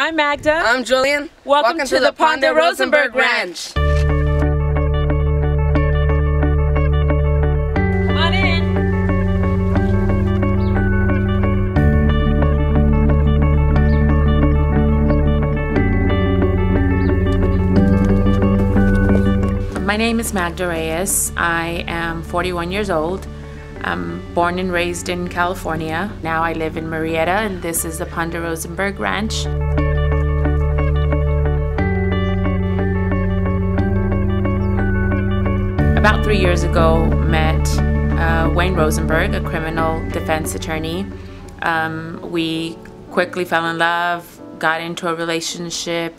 I'm Magda. I'm Julian. Welcome to the Pondarozenberg Ranch. Come on in. My name is Magda Reyes. I am 41 years old. I'm born and raised in California. Now I live in Marietta, and this is the Pondarozenberg Ranch. About 3 years ago, met Wayne Rozenberg, a criminal defense attorney. We quickly fell in love, got into a relationship,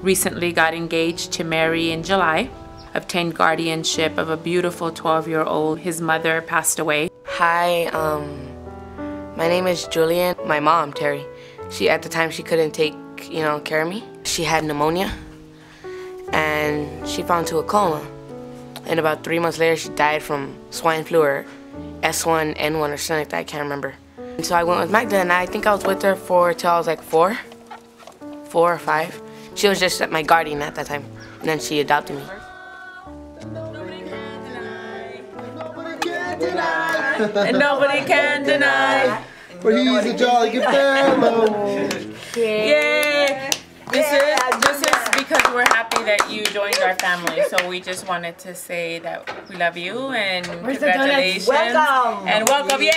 recently got engaged to marry in July. Obtained guardianship of a beautiful 12-year-old. His mother passed away. Hi, my name is Julian. My mom, Terry, at the time she couldn't take, care of me. She had pneumonia and she fell into a coma. And about 3 months later, she died from swine flu or S1, N1 or something like that, I can't remember. And so I went with Magda, and I think I was with her till I was like 4 or 5. She was just my guardian at that time, and then she adopted me. And nobody can deny. But he's a jolly good fellow. Yeah. This is because we're happy that you joined our family. So we just wanted to say that we love you and congratulations. Welcome. And welcome. Yay!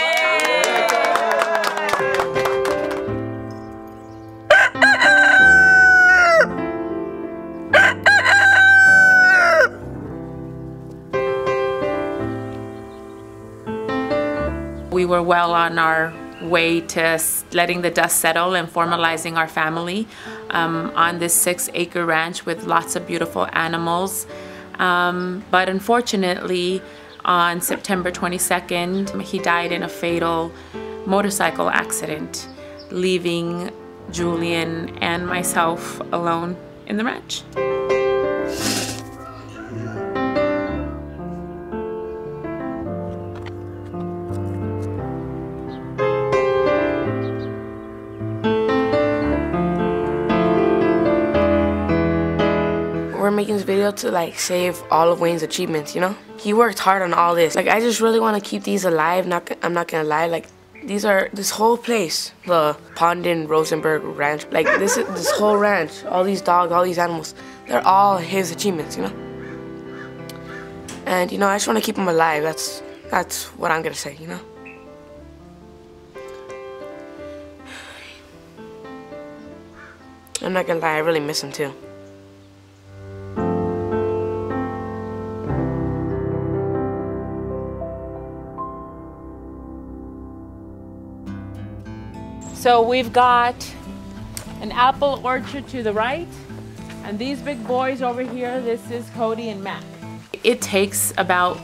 We were well on our way to letting the dust settle and formalizing our family on this 6-acre ranch with lots of beautiful animals. But unfortunately, on September 22nd, he died in a fatal motorcycle accident, leaving Julian and myself alone in the ranch. We're making this video to save all of Wayne's achievements, He worked hard on all this. I just really want to keep these alive. I'm not gonna lie. This whole place, the Pondarozenberg Ranch. This whole ranch, all these dogs, all these animals, they're all his achievements, And I just want to keep them alive. That's what I'm gonna say, I'm not gonna lie. I really miss him too. So we've got an apple orchard to the right, and these big boys over here, this is Cody and Mac. It takes about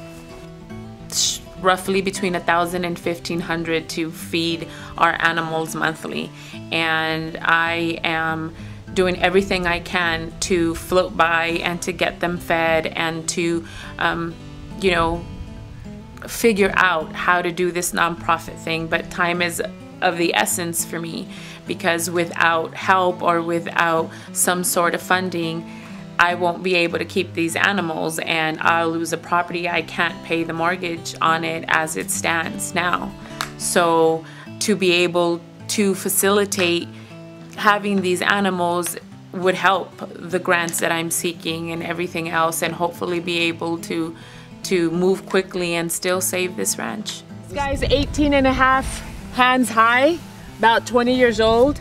roughly between 1,000 and 1,500 to feed our animals monthly, and I am doing everything I can to float by and to get them fed and to figure out how to do this nonprofit thing. But time is of the essence for me, because without help or without some sort of funding, I won't be able to keep these animals, and I'll lose a property. I can't pay the mortgage on it as it stands now. So to be able to facilitate having these animals would help the grants that I'm seeking and everything else, and hopefully be able to move quickly and still save this ranch. This guy's 18 and a half hands high, about 20 years old.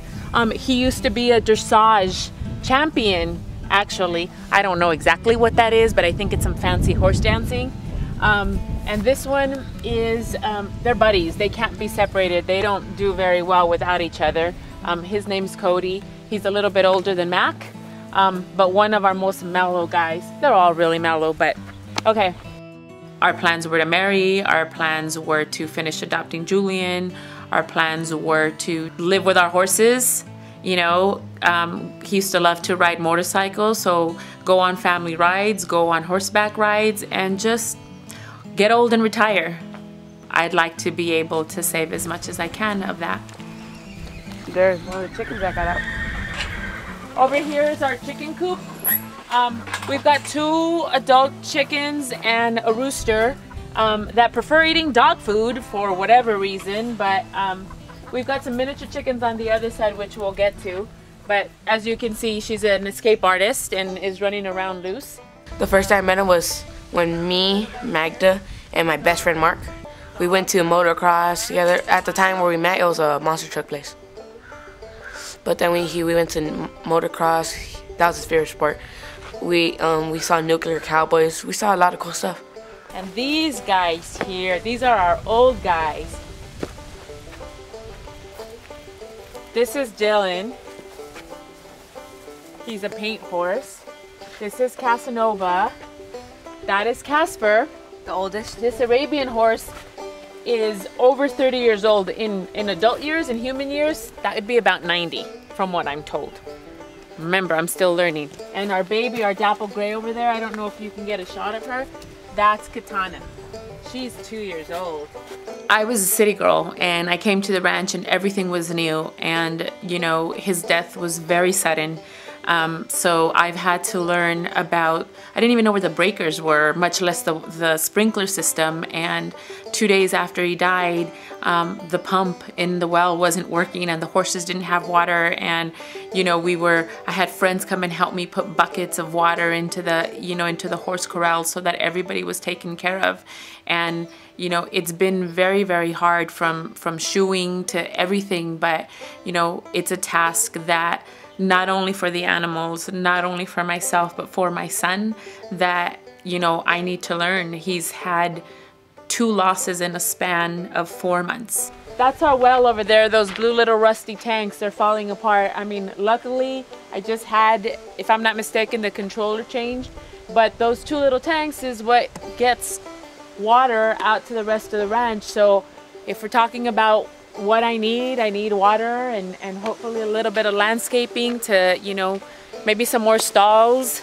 He used to be a dressage champion, actually. I don't know exactly what that is, but I think it's some fancy horse dancing. And this one is, they're buddies. They can't be separated. They don't do very well without each other. His name's Cody. He's a little bit older than Mac, but one of our most mellow guys. They're all really mellow, but okay. Our plans were to marry. Our plans were to finish adopting Julian. Our plans were to live with our horses. He used to love to ride motorcycles, so go on family rides, go on horseback rides, and just get old and retire. I'd like to be able to save as much as I can of that. There's one of the chickens that got out. Over here is our chicken coop. We've got 2 adult chickens and a rooster that prefer eating dog food for whatever reason, but we've got some miniature chickens on the other side, which we'll get to. But as you can see, she's an escape artist and is running around loose. The first time I met him was when me, Magda, and my best friend Mark, we went to motocross together. At the time where we met, it was a monster truck place. But then we went to motocross. That was his favorite sport. We saw nuclear cowboys. We saw a lot of cool stuff. And these guys here, these are our old guys. This is Dylan. He's a paint horse. This is Casanova. That is Casper, the oldest. This Arabian horse is over 30 years old. In adult years, in human years, that would be about 90, from what I'm told. Remember, I'm still learning. And our baby, our dapple gray over there, I don't know if you can get a shot of her. That's Katana. She's 2 years old. I was a city girl and I came to the ranch and everything was new, and you know, his death was very sudden. So I've had to learn about, I didn't even know where the breakers were, much less the sprinkler system. And 2 days after he died, the pump in the well wasn't working and the horses didn't have water. And, you know, I had friends come and help me put buckets of water into the horse corral so that everybody was taken care of. And, you know, it's been very, very hard from shoeing to everything. But, you know, it's a task that not only for the animals, not only for myself, but for my son, that, you know, I need to learn. He's had 2 losses in a span of 4 months. That's our well over there, those blue little rusty tanks, they're falling apart. I mean, luckily, I just had, if I'm not mistaken, the controller changed, but those 2 little tanks is what gets water out to the rest of the ranch. So if we're talking about what I need water and hopefully a little bit of landscaping to, you know, maybe some more stalls,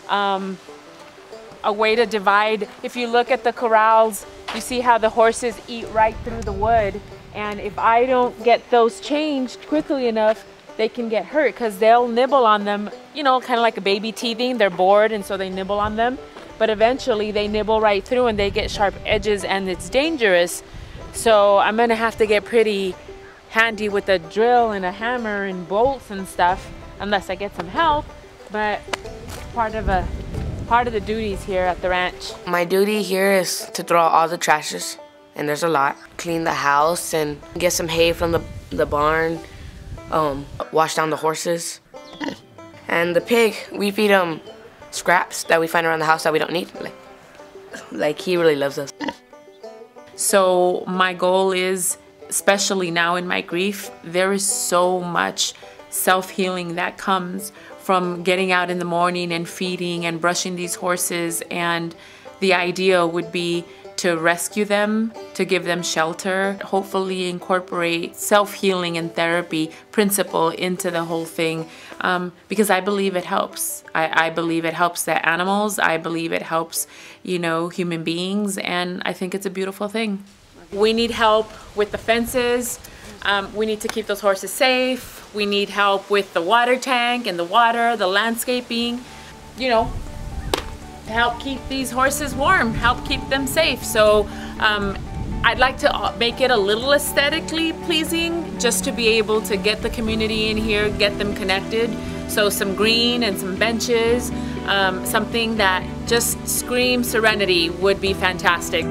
a way to divide. If you look at the corrals, you see how the horses eat right through the wood, and if I don't get those changed quickly enough, they can get hurt because they'll nibble on them, you know, kind of like a baby teething. They're bored and so they nibble on them, but eventually they nibble right through and they get sharp edges and it's dangerous. So I'm gonna have to get pretty handy with a drill and a hammer and bolts and stuff, unless I get some help. But part of the duties here at the ranch. My duty here is to throw out all the trashes, and there's a lot. Clean the house and get some hay from the barn. Wash down the horses. And the pig, we feed him scraps that we find around the house that we don't need. Like he really loves us. So my goal is, especially now in my grief, there is so much self-healing that comes from getting out in the morning and feeding and brushing these horses. And the idea would be to rescue them, to give them shelter, hopefully incorporate self-healing and therapy principle into the whole thing, because I believe it helps. I believe it helps the animals. I believe it helps, you know, human beings, and I think it's a beautiful thing. We need help with the fences. We need to keep those horses safe. We need help with the water tank and the water, the landscaping, you know, to help keep these horses warm, help keep them safe. So I'd like to make it a little aesthetically pleasing, just to be able to get the community in here, get them connected. So some green and some benches, something that just screams serenity would be fantastic.